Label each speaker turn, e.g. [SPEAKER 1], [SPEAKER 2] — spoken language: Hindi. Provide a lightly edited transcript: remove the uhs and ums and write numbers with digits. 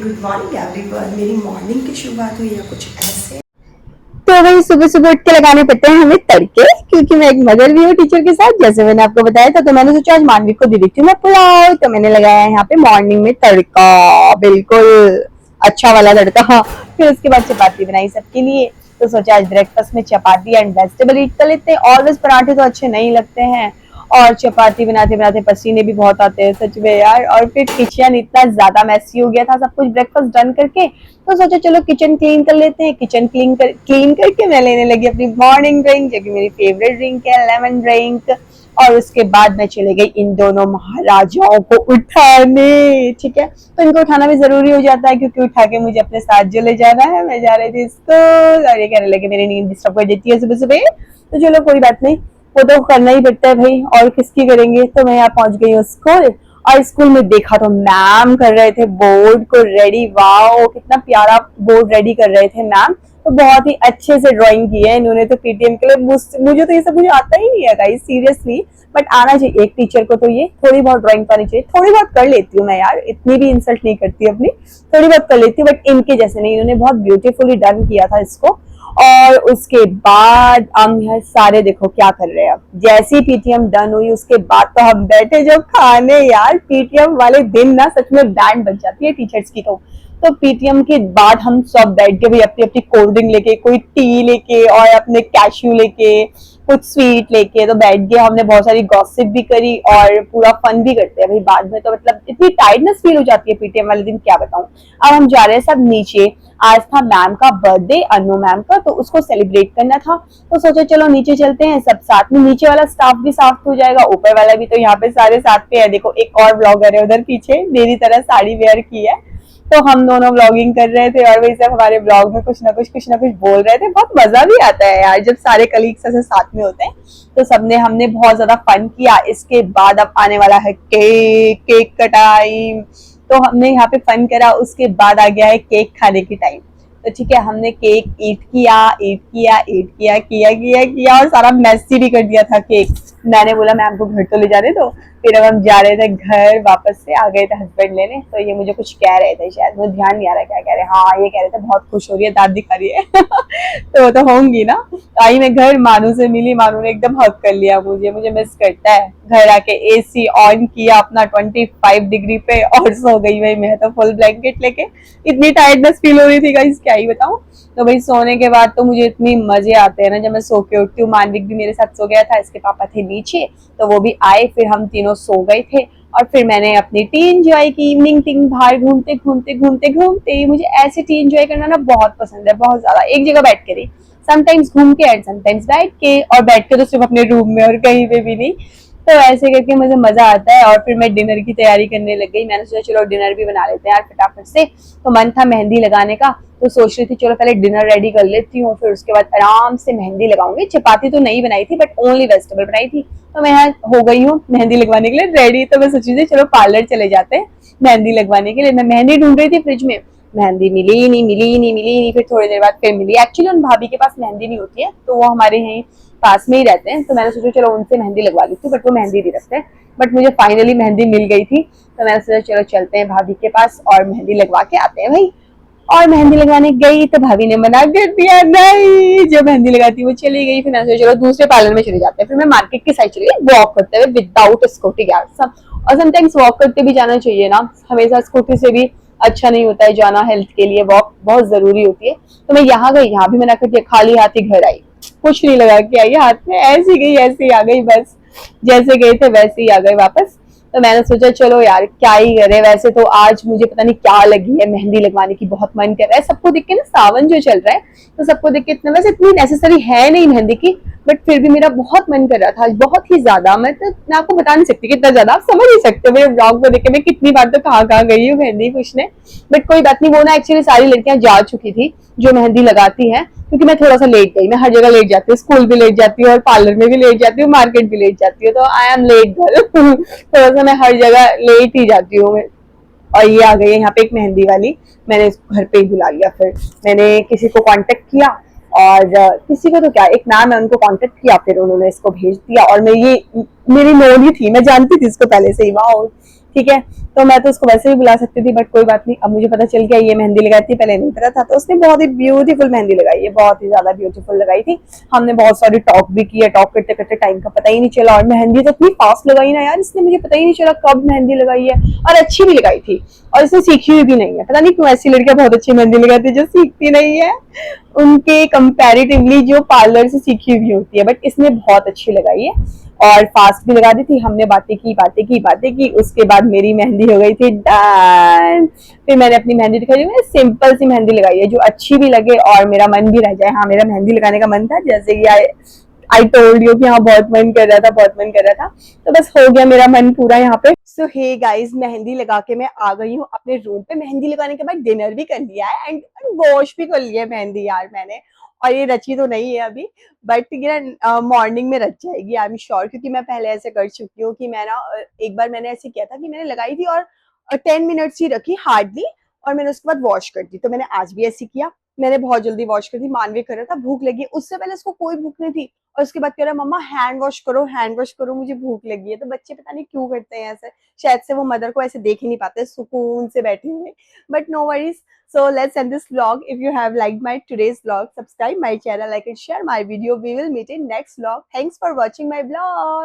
[SPEAKER 1] Good morning everyone. मेरी मॉर्निंग की शुरुआत हुई है कुछ ऐसे।
[SPEAKER 2] तो वही सुबह सुबह उठ के लगाने पड़ते हैं हमें तड़के, क्योंकि मैं एक मदर भी हूँ टीचर के साथ, जैसे मैंने आपको बताया था। तो मैंने सोचा आज मानवी को दे देती हूँ मैं पुलाव, तो मैंने लगाया यहाँ पे मॉर्निंग में तड़का, बिल्कुल अच्छा वाला तड़का। हाँ, फिर उसके बाद चपाती बनाई सबके लिए। तो सोचा आज ब्रेकफास्ट में चपाती एंड वेजिटेबल ईट कर लेते हैं। ऑलवेज पराठे तो अच्छे नहीं लगते हैं, और चपाती बनाते बनाते पसीने भी बहुत आते हैं सच में यार। और फिर किचन इतना ज्यादा मैसी हो गया था सब कुछ ब्रेकफास्ट डन करके, तो सोचा चलो किचन क्लीन कर लेते हैं। किचन क्लीन करके मैं लेने लगी अपनी मॉर्निंग ड्रिंक, जो कि मेरी फेवरेट ड्रिंक है, लेमन ड्रिंक। और उसके बाद मैं चले गई इन दोनों महाराजाओं को उठाने। ठीक है, तो इनको उठाना भी जरूरी हो जाता है, क्योंकि उठा के मुझे अपने साथ जो ले जाना है। मैं जा रही थी स्कूल और ये कहने लगे मेरी नींद डिस्टर्ब कर देती है सुबह सुबह। तो चलो कोई बात नहीं, वो तो करना ही पड़ता है भाई, और किसकी करेंगे। तो मैं यहाँ पहुंच गई हूँ स्कूल, और स्कूल में देखा तो मैम कर रहे थे बोर्ड को रेडी। वाओ, कितना प्यारा बोर्ड रेडी कर रहे थे मैम। तो बहुत ही अच्छे से ड्राइंग की है इन्होंने तो पीटीएम के लिए। मुझे तो ये सब मुझे आता ही नहीं है गाइस, सीरियसली। बट आना चाहिए एक टीचर को, तो ये थोड़ी बहुत ड्राइंग करनी चाहिए। थोड़ी बहुत कर लेती हूँ मैं यार, इतनी भी इंसल्ट नहीं करती अपनी, थोड़ी बहुत कर लेती हूँ, बट इनके जैसे नहीं। इन्होंने बहुत ब्यूटीफुली डन किया था इसको। और उसके बाद हम यहाँ सारे देखो क्या कर रहे हैं। अब जैसी पीटीएम डन हुई उसके बाद तो हम बैठे जो खाने। यार पीटीएम वाले दिन ना सच में बैंड बज जाती है टीचर्स की। तो पीटीएम के बाद हम सब बैठ के भाई अपनी अपनी कोल्ड ड्रिंक लेके, कोई टी लेके और अपने कैश्यू लेके, कुछ स्वीट लेके, तो बैठ गए हमने। बहुत सारी गॉसिप भी करी और पूरा फन भी करते हैं भाई बाद में। तो मतलब इतनी टायर्डनेस फील हो जाती है पीटीएम वाले दिन, क्या बताऊं। अब हम जा रहे हैं सब नीचे। आज था मैम का बर्थडे, अनु मैम का, तो उसको सेलिब्रेट करना था। तो सोचा चलो नीचे चलते हैं सब साथ में। नीचे वाला स्टाफ भी साथ हो जाएगा, ऊपर वाला भी। तो यहाँ पे सारे साथ पे है। देखो एक और ब्लॉगर है उधर पीछे, मेरी तरह साड़ी वेयर की है। तो हम दोनों व्लॉगिंग कर रहे थे, और वही सब हमारे ब्लॉग में कुछ ना कुछ बोल रहे थे। बहुत मजा भी आता है यार जब सारे कलीग्स ऐसे साथ में होते हैं। तो हमने बहुत ज्यादा फन किया। इसके बाद अब आने वाला है केक का टाइम। तो हमने यहाँ पे फन करा, उसके बाद आ गया है केक खाने की टाइम। तो ठीक है, हमने केक ईट किया और सारा मेसी भी कर दिया था केक। मैंने बोला मैम को घर तो ले जा रहे। तो फिर अब हम जा रहे थे घर, वापस से आ गए थे हस्बैंड लेने। तो ये मुझे कुछ कह रहे थे, शायद मुझे ध्यान नहीं आ रहा क्या कह रहे। हाँ, ये कह रहे थे बहुत खुश हो रही है, दांत दिखा रही है। तो वो तो होंगी ना। आई मैं घर, मानू से मिली, मानू ने एकदम हक कर लिया मुझे मिस करता है। घर आके एसी ऑन किया अपना 25 डिग्री पे, और सो गई भाई मैं तो फुल ब्लैंकेट लेके। इतनी टायर्डनेस फील हो रही थी गाइस, क्या ही बताऊं। तो भाई सोने के बाद तो मुझे इतनी मजे आते हैं ना जब मैं सो के उठती हूँ। मानविक भी मेरे साथ सो गया था, इसके पापा थे नीचे, तो वो भी आए, फिर हम तीनों सो गए थे। और फिर मैंने अपनी टी एंजॉय की, इवनिंग टी बाहर घूमते। मुझे ऐसे टी एंजॉय करना ना बहुत पसंद है, बहुत ज्यादा। एक जगह बैठ के नहीं, समटाइम्स घूम के एंड समटाइम्स बैठ के, और बैठ के तो सिर्फ अपने रूम में और कहीं पे भी नहीं। तो ऐसे करके मुझे मजा आता है। और फिर मैं डिनर की तैयारी करने लग गई। मैंने सोचा चलो डिनर भी बना लेते हैं यार फटाफट से। तो मन था मेहंदी लगाने का, तो सोच रही थी चलो पहले डिनर रेडी कर लेती हूँ, फिर उसके बाद आराम से मेहंदी लगाऊंगी। चपाती तो नहीं बनाई थी, बट ओनली वेजिटेबल बनाई थी। तो मैं हो गई हूँ मेहंदी लगवाने के लिए रेडी। तो मैं सोची थी चलो पार्लर चले जाते हैं मेहंदी लगवाने के लिए। मैं मेहंदी ढूंढ रही थी फ्रिज में, मेहंदी मिली नहीं। फिर थोड़ी देर बाद फिर मिली। एक्चुअली उन भाभी के पास मेहंदी नहीं होती है, तो वो हमारे यहाँ पास में ही रहते हैं। तो मैंने सोचा चलो उनसे मेहंदी लगवा लेती हूँ, बट वो मेहंदी नहीं रखते। बट मुझे फाइनली मेहंदी मिल गई थी। तो मैंने सोचा चलो चलते हैं भाभी के पास और मेहंदी लगवा के आते हैं भाई। और मेहंदी लगाने गई तो भाभी ने मना कर दिया, नहीं जो मेहंदी लगाती वो चली गई। फिर मैंने सोचा चलो दूसरे पार्लर में चले जाते हैं। फिर मैं मार्केट की साइड चली गई वॉक करते हुए विदाउट स्कूटी यार। सब और समटाइम्स वॉक करके भी जाना चाहिए ना, हमेशा स्कूटी से भी अच्छा नहीं होता है जाना। हेल्थ के लिए वॉक बहुत जरूरी होती है। तो मैं यहाँ गई, यहाँ भी मना कर दिया, खाली हाथ ही घर आई, कुछ नहीं लगा के आई हाथ में, ऐसी गई ऐसी आ गई, बस जैसे गए थे वैसे ही आ गए वापस। तो मैंने सोचा चलो यार क्या ही करे। वैसे तो आज मुझे पता नहीं क्या लगी है, मेहंदी लगवाने की बहुत मन कर रहा है। सबको देख के ना, सावन जो चल रहा है तो सबको देख के इतना, वैसे इतनी नेसेसरी है नहीं मेहंदी की, बट फिर भी मेरा बहुत मन कर रहा था आज, बहुत ही ज्यादा। मैं आपको बता नहीं सकती कितना ज्यादा, आप समझ नहीं सकते हो मेरे ब्लॉग को देख के मैं कितनी बार तो कहाँ गई हूँ मेहंदी पूछने। बट कोई बात नहीं, वो ना एक्चुअली सारी लड़कियां जा चुकी थी जो मेहंदी लगाती है, क्योंकि मैं थोड़ा सा लेट गई। मैं हर जगह लेट जाती हूँ, स्कूल भी लेट जाती हूँ और पार्लर में भी लेट जाती हूँ, मार्केट भी लेट जाती हूँ। तो आई एम लेट गर्ल। थोड़ा सा मैं हर जगह लेट ही जाती हूँ। और ये आ गई है यहाँ पे एक मेहंदी वाली, मैंने इसको घर पे ही बुला लिया। फिर मैंने किसी को कांटेक्ट किया, और किसी को तो क्या, एक मैम है उनको कांटेक्ट किया, फिर उन्होंने इसको भेज दिया। और मैं ये मेरी नोन ही थी, मैं जानती थी इसको पहले से ही। वाह, ठीक है। तो मैं तो उसको वैसे भी बुला सकती थी, बट कोई बात नहीं, अब मुझे पता चल गया ये मेहंदी लगाई थी, पहले नहीं पता था। तो उसने बहुत ही ब्यूटीफुल मेहंदी लगाई है, बहुत ही ज्यादा ब्यूटीफुल लगाई थी। हमने बहुत सारी टॉक भी किया, टॉक करते करते टाइम का पता ही नहीं चला, और मेहंदी तो इतनी फास्ट लगाई ना यार, इसने मुझे पता ही नहीं चला कब मेहंदी लगाई है, और अच्छी भी लगाई थी। और इसने सीखी हुई भी नहीं है, पता नहीं क्यों ऐसी लड़कियां बहुत अच्छी मेहंदी लगाती है जो सीखती नहीं है, उनके कंपैरेटिवली जो पार्लर से सीखी हुई होती है, बट इसने बहुत अच्छी लगाई है और फास्ट भी लगा दी थी। हमने बातें की, उसके बाद मेरी मेहंदी हो गई थी डन। फिर मैंने अपनी मेहंदी दिखाई, मैंने सिंपल सी मेहंदी लगाई है जो अच्छी भी लगे और मेरा मन भी रह जाए। हाँ, मेरा मेहंदी लगाने का मन था, जैसे कि आई टोल्ड यू कि हाँ बहुत मन कर रहा था, बहुत मन कर रहा था। तो बस हो गया मेरा मन पूरा यहाँ पे। सो हे गाइस, मेहंदी लगा के मैं आ गई हूँ अपने रूम पे। मेहंदी लगाने के बाद डिनर भी कर लिया है एंड वॉश भी कर लिया है मेहंदी यार मैंने। और ये रची तो नहीं है अभी, बट ये मॉर्निंग में रच जाएगी आई एम श्योर, क्योंकि मैं पहले ऐसे कर चुकी हूँ कि मैं ना एक बार मैंने ऐसे किया था कि मैंने लगाई थी और 10 मिनट्स ही रखी हार्डली, और मैंने उसके बाद वॉश कर दी। तो मैंने आज भी ऐसे किया, मैंने बहुत जल्दी वॉश कर दी। मानवी कर रहा था, भूख लगी, उससे पहले उसको कोई भूख नहीं थी, और उसके बाद कह रहा मम्मा हैंड वॉश करो, मुझे भूख लगी है। तो बच्चे पता नहीं क्यों करते हैं ऐसे, शायद से वो मदर को ऐसे देख ही नहीं पाते सुकून से बैठे हुए, but no worries. So let's end this vlog. If you have liked my today's vlog, subscribe my channel, like and share my video. We will meet in next vlog. Thanks for watching my vlog.